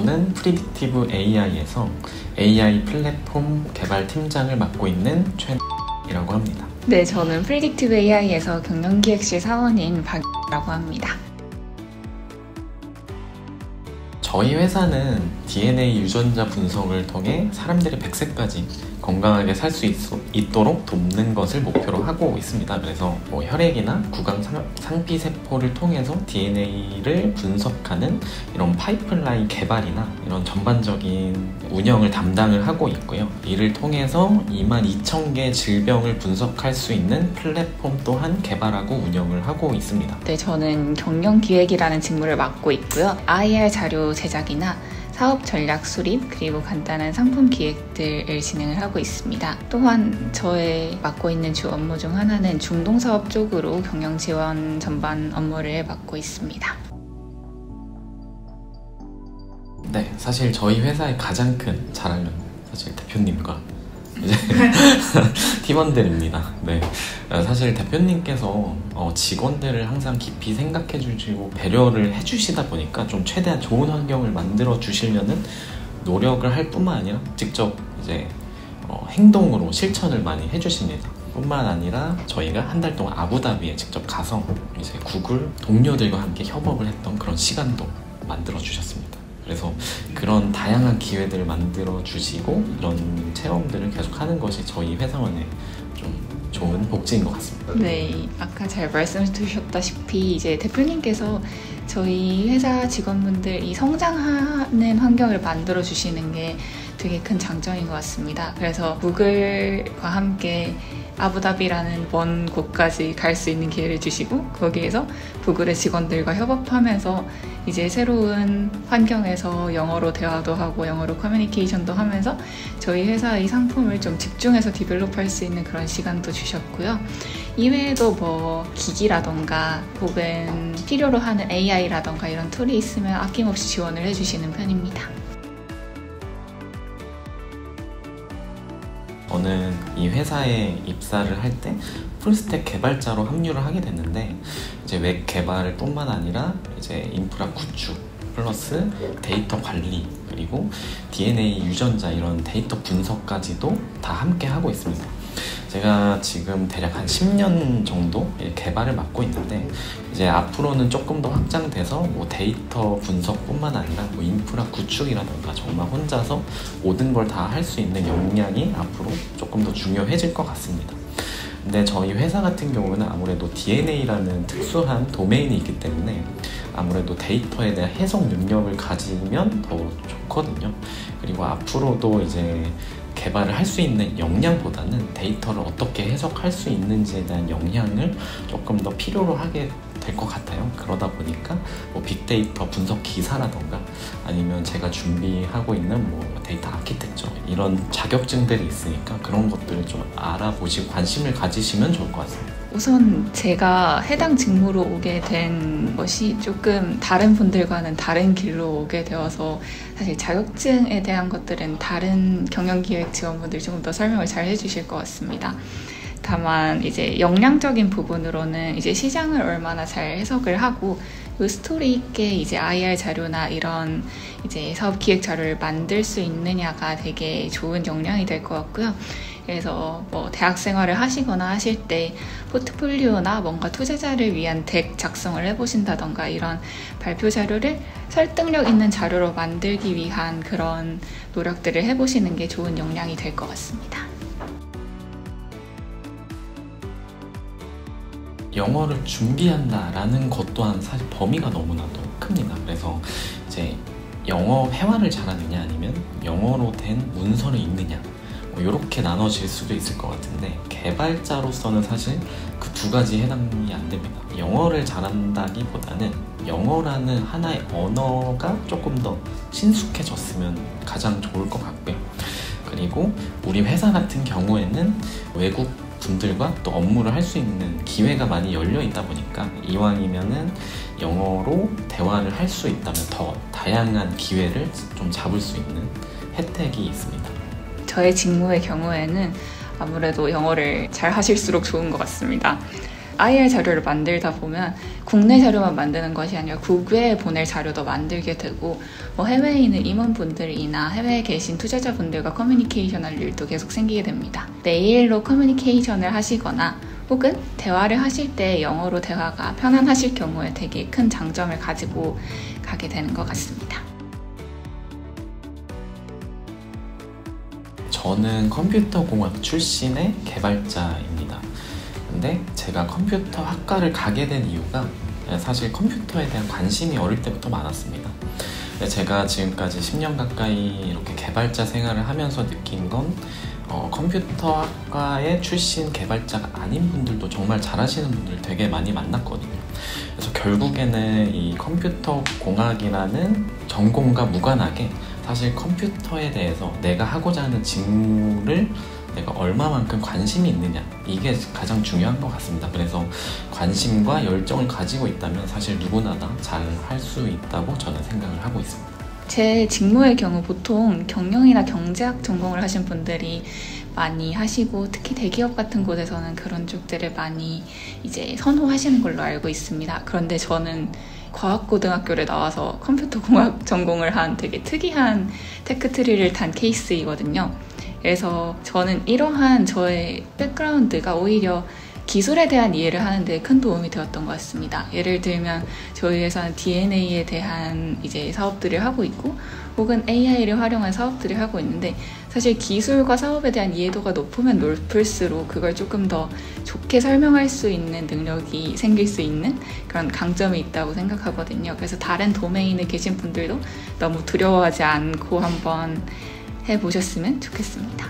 저는 프리딕티브 AI에서 AI 플랫폼 개발 팀장을 맡고 있는 최이라고 합니다. 네, 저는 프리딕티브 AI에서 경영기획실 사원인 박이라고 합니다. 저희 회사는 DNA 유전자 분석을 통해 사람들의 100세까지 건강하게 살 수 있도록 돕는 것을 목표로 하고 있습니다. 그래서 혈액이나 구강 상피세포를 통해서 DNA를 분석하는 이런 파이프라인 개발이나 이런 전반적인 운영을 담당을 하고 있고요. 이를 통해서 22,000개 질병을 분석할 수 있는 플랫폼 또한 개발하고 운영을 하고 있습니다. 네, 저는 경영기획이라는 직무를 맡고 있고요. IR 자료 제작이나 사업 전략 수립, 그리고 간단한 상품 기획들을 진행을 하고 있습니다. 또한 저의 맡고 있는 주 업무 중 하나는 중동사업 쪽으로 경영 지원 전반 업무를 맡고 있습니다. 네, 사실 저희 회사의 가장 큰 자랑은 사실 대표님과 이제 팀원들입니다. 네, 사실 대표님께서 직원들을 항상 깊이 생각해 주시고 배려를 해 주시다 보니까 좀 최대한 좋은 환경을 만들어 주시려는 노력을 할 뿐만 아니라 직접 이제 행동으로 실천을 많이 해 주십니다. 뿐만 아니라 저희가 한 달 동안 아부다비에 직접 가서 이제 구글 동료들과 함께 협업을 했던 그런 시간도 만들어 주셨습니다. 그래서 그런 다양한 기회들을 만들어 주시고 이런 체험들을 계속 하는 것이 저희 회사원의 좀 좋은 복지인 것 같습니다. 네, 아까 잘 말씀 주셨다시피 이제 대표님께서 저희 회사 직원분들이 성장하는 환경을 만들어 주시는 게 되게 큰 장점인 것 같습니다. 그래서 구글과 함께 아부다비라는 먼 곳까지 갈 수 있는 기회를 주시고 거기에서 구글의 직원들과 협업하면서 이제 새로운 환경에서 영어로 대화도 하고 영어로 커뮤니케이션도 하면서 저희 회사의 상품을 좀 집중해서 디벨롭할 수 있는 그런 시간도 주셨고요. 이외에도 기기라던가 혹은 필요로 하는 AI라던가 이런 툴이 있으면 아낌없이 지원을 해주시는 편입니다. 저는 이 회사에 입사를 할 때 풀스택 개발자로 합류를 하게 됐는데 이제 웹 개발 뿐만 아니라 이제 인프라 구축 플러스 데이터 관리 그리고 DNA 유전자 이런 데이터 분석까지도 다 함께 하고 있습니다. 제가 지금 대략 한 10년 정도 개발을 맡고 있는데 이제 앞으로는 조금 더 확장돼서 데이터 분석뿐만 아니라 인프라 구축이라던가 정말 혼자서 모든 걸 다 할 수 있는 역량이 앞으로 조금 더 중요해질 것 같습니다. 근데 저희 회사 같은 경우는 아무래도 DNA라는 특수한 도메인이 있기 때문에 아무래도 데이터에 대한 해석 능력을 가지면 더 좋거든요. 그리고 앞으로도 이제 개발을 할 수 있는 역량보다는 데이터를 어떻게 해석할 수 있는지에 대한 역량을 조금 더 필요로 하게 될 것 같아요. 그러다 보니까 빅데이터 분석 기사라던가 아니면 제가 준비하고 있는 데이터 아키텍처 이런 자격증들이 있으니까 그런 것들을 좀 알아보시고 관심을 가지시면 좋을 것 같습니다. 우선 제가 해당 직무로 오게 된 것이 조금 다른 분들과는 다른 길로 오게 되어서 사실 자격증에 대한 것들은 다른 경영기획 지원분들이 조금 더 설명을 잘 해주실 것 같습니다. 다만 이제 역량적인 부분으로는 이제 시장을 얼마나 잘 해석을 하고 스토리 있게 이제 IR 자료나 이런 이제 사업 기획 자료를 만들 수 있느냐가 되게 좋은 역량이 될 것 같고요. 그래서 대학 생활을 하시거나 하실 때 포트폴리오나 뭔가 투자자를 위한 덱 작성을 해보신다던가 이런 발표 자료를 설득력 있는 자료로 만들기 위한 그런 노력들을 해보시는 게 좋은 역량이 될 것 같습니다. 영어를 준비한다라는 것 또한 사실 범위가 너무나도 큽니다. 그래서 이제 영어 회화를 잘하느냐 아니면 영어로 된 문서를 읽느냐 이렇게 나눠질 수도 있을 것 같은데 개발자로서는 사실 그 두 가지 해당이 안 됩니다. 영어를 잘한다기보다는 영어라는 하나의 언어가 조금 더 친숙해졌으면 가장 좋을 것 같고요. 그리고 우리 회사 같은 경우에는 외국 분들과 또 업무를 할 수 있는 기회가 많이 열려 있다 보니까 이왕이면은 영어로 대화를 할 수 있다면 더 다양한 기회를 좀 잡을 수 있는 혜택이 있습니다. 저의 직무의 경우에는 아무래도 영어를 잘 하실수록 좋은 것 같습니다. IR 자료를 만들다 보면 국내 자료만 만드는 것이 아니라 국외에 보낼 자료도 만들게 되고 뭐 해외에 있는 임원분들이나 해외에 계신 투자자분들과 커뮤니케이션 할 일도 계속 생기게 됩니다. 메일로 커뮤니케이션을 하시거나 혹은 대화를 하실 때 영어로 대화가 편안하실 경우에 되게 큰 장점을 가지고 가게 되는 것 같습니다. 저는 컴퓨터공학 출신의 개발자입니다. 근데 제가 컴퓨터 학과를 가게 된 이유가 사실 컴퓨터에 대한 관심이 어릴 때부터 많았습니다. 제가 지금까지 10년 가까이 이렇게 개발자 생활을 하면서 느낀 건 컴퓨터 학과의 출신 개발자가 아닌 분들도 정말 잘하시는 분들 되게 많이 만났거든요. 그래서 결국에는 이 컴퓨터 공학이라는 전공과 무관하게 사실 컴퓨터에 대해서 내가 하고자 하는 직무를 내가 얼마만큼 관심이 있느냐, 이게 가장 중요한 것 같습니다. 그래서 관심과 열정을 가지고 있다면 사실 누구나 다 잘 할 수 있다고 저는 생각을 하고 있습니다. 제 직무의 경우 보통 경영이나 경제학 전공을 하신 분들이 많이 하시고 특히 대기업 같은 곳에서는 그런 쪽들을 많이 이제 선호하시는 걸로 알고 있습니다. 그런데 저는 과학고등학교를 나와서 컴퓨터공학 전공을 한 되게 특이한 테크트리를 탄 케이스이거든요. 그래서 저는 이러한 저의 백그라운드가 오히려 기술에 대한 이해를 하는 데 큰 도움이 되었던 것 같습니다. 예를 들면 저희 회사는 DNA에 대한 이제 사업들을 하고 있고 혹은 AI를 활용한 사업들을 하고 있는데 사실 기술과 사업에 대한 이해도가 높으면 높을수록 그걸 조금 더 좋게 설명할 수 있는 능력이 생길 수 있는 그런 강점이 있다고 생각하거든요. 그래서 다른 도메인에 계신 분들도 너무 두려워하지 않고 한번 해보셨으면 좋겠습니다.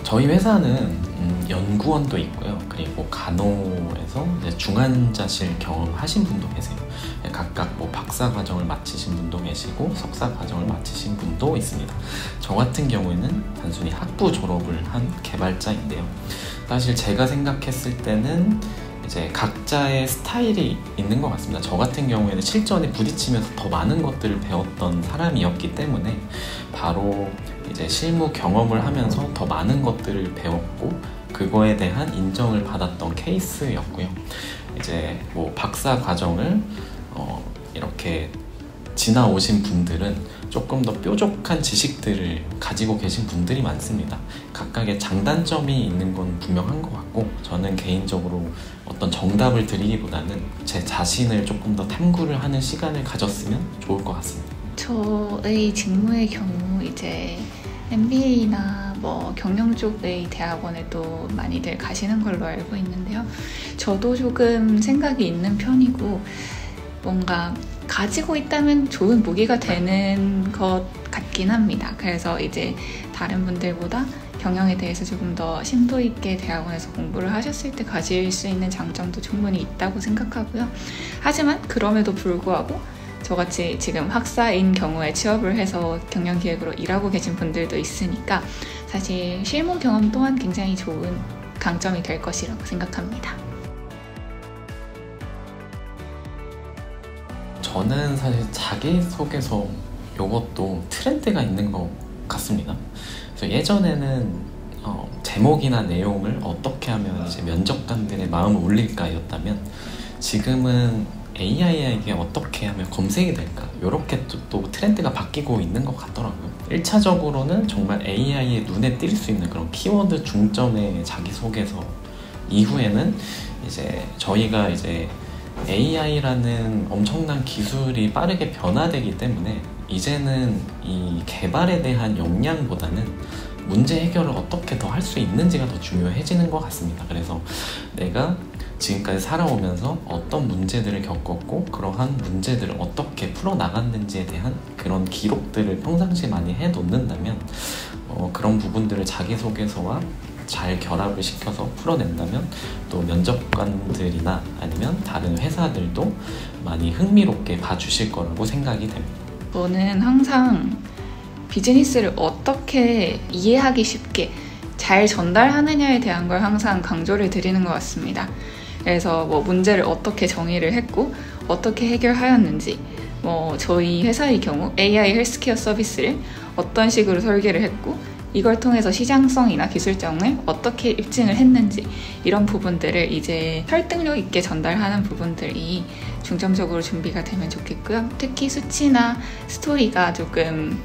저희 회사는 연구원도 있고요. 그리고 간호에서 이제 중환자실 경험하신 분도 계세요. 각각 뭐 박사 과정을 마치신 분도 계시고 석사 과정을 마치신 분도 있습니다. 저 같은 경우에는 단순히 학부 졸업을 한 개발자인데요. 사실 제가 생각했을 때는 이제 각자의 스타일이 있는 것 같습니다. 저 같은 경우에는 실전에 부딪히면서 더 많은 것들을 배웠던 사람이었기 때문에 바로 이제 실무 경험을 하면서 더 많은 것들을 배웠고 그거에 대한 인정을 받았던 케이스였고요. 이제 뭐 박사 과정을 이렇게 지나오신 분들은 조금 더 뾰족한 지식들을 가지고 계신 분들이 많습니다. 각각의 장단점이 있는 건 분명한 것 같고 저는 개인적으로 어떤 정답을 드리기보다는 제 자신을 조금 더 탐구를 하는 시간을 가졌으면 좋을 것 같습니다. 저의 직무의 경우 이제 MBA나 뭐 경영 쪽의 대학원에도 많이들 가시는 걸로 알고 있는데요. 저도 조금 생각이 있는 편이고 뭔가 가지고 있다면 좋은 무기가 되는 것 같긴 합니다. 그래서 이제 다른 분들보다 경영에 대해서 조금 더 심도 있게 대학원에서 공부를 하셨을 때 가질 수 있는 장점도 충분히 있다고 생각하고요. 하지만 그럼에도 불구하고 저같이 지금 학사인 경우에 취업을 해서 경영기획으로 일하고 계신 분들도 있으니까 사실 실무 경험 또한 굉장히 좋은 강점이 될 것이라고 생각합니다. 저는 사실 자기소개서 이것도 트렌드가 있는 것 같습니다. 그래서 예전에는 제목이나 내용을 어떻게 하면 이제 면접관들의 마음을 울릴까였다면 지금은 AI에게 어떻게 하면 검색이 될까 이렇게 또 트렌드가 바뀌고 있는 것 같더라고요. 1차적으로는 정말 AI의 눈에 띌 수 있는 그런 키워드 중점의 자기소개서 이후에는 이제 저희가 이제 AI라는 엄청난 기술이 빠르게 변화되기 때문에 이제는 이 개발에 대한 역량보다는 문제 해결을 어떻게 더 할 수 있는지가 더 중요해지는 것 같습니다. 그래서 내가 지금까지 살아오면서 어떤 문제들을 겪었고 그러한 문제들을 어떻게 풀어나갔는지에 대한 그런 기록들을 평상시에 많이 해놓는다면 그런 부분들을 자기소개서와 잘 결합을 시켜서 풀어낸다면 또 면접관들이나 아니면 다른 회사들도 많이 흥미롭게 봐주실 거라고 생각이 됩니다. 저는 항상 비즈니스를 어떻게 이해하기 쉽게 잘 전달하느냐에 대한 걸 항상 강조를 드리는 것 같습니다. 그래서 뭐 문제를 어떻게 정의를 했고 어떻게 해결하였는지 저희 회사의 경우 AI 헬스케어 서비스를 어떤 식으로 설계를 했고 이걸 통해서 시장성이나 기술성을 어떻게 입증을 했는지 이런 부분들을 이제 설득력 있게 전달하는 부분들이 중점적으로 준비가 되면 좋겠고요. 특히 수치나 스토리가 조금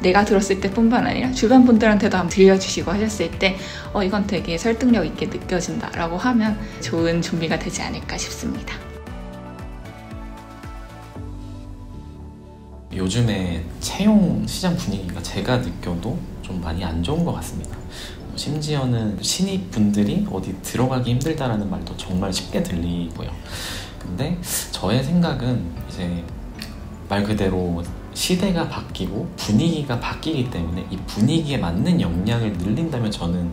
내가 들었을 때뿐만 아니라 주변 분들한테도 한번 들려주시고 하셨을 때 이건 되게 설득력 있게 느껴진다라고 하면 좋은 준비가 되지 않을까 싶습니다. 요즘에 채용 시장 분위기가 제가 느껴도 좀 많이 안 좋은 것 같습니다. 심지어는 신입분들이 어디 들어가기 힘들다라는 말도 정말 쉽게 들리고요. 근데 저의 생각은 이제 말 그대로 시대가 바뀌고 분위기가 바뀌기 때문에 이 분위기에 맞는 역량을 늘린다면 저는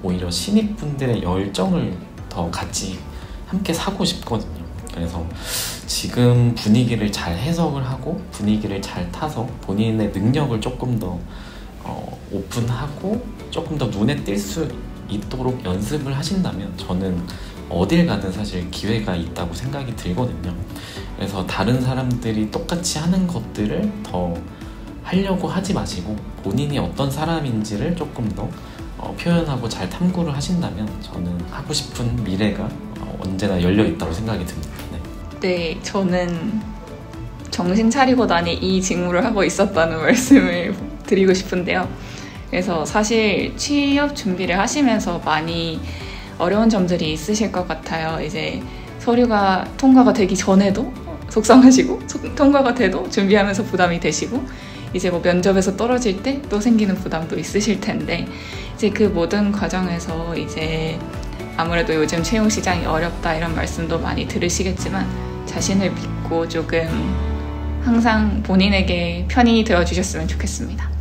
오히려 신입분들의 열정을 더 같이 함께 사고 싶거든요. 그래서 지금 분위기를 잘 해석을 하고 분위기를 잘 타서 본인의 능력을 조금 더 오픈하고 조금 더 눈에 띌 수 있도록 연습을 하신다면 저는 어딜 가든 사실 기회가 있다고 생각이 들거든요. 그래서 다른 사람들이 똑같이 하는 것들을 더 하려고 하지 마시고 본인이 어떤 사람인지를 조금 더 표현하고 잘 탐구를 하신다면 저는 하고 싶은 미래가 언제나 열려 있다고 생각이 듭니다. 네, 저는 정신 차리고 나니 이 직무를 하고 있었다는 말씀을 드리고 싶은데요. 그래서 사실 취업 준비를 하시면서 많이 어려운 점들이 있으실 것 같아요. 이제 서류가 통과가 되기 전에도 속상하시고 통과가 돼도 준비하면서 부담이 되시고 이제 뭐 면접에서 떨어질 때 또 생기는 부담도 있으실 텐데 이제 그 모든 과정에서 이제 아무래도 요즘 채용 시장이 어렵다 이런 말씀도 많이 들으시겠지만 자신을 믿고 조금 항상 본인에게 편히 되어주셨으면 좋겠습니다.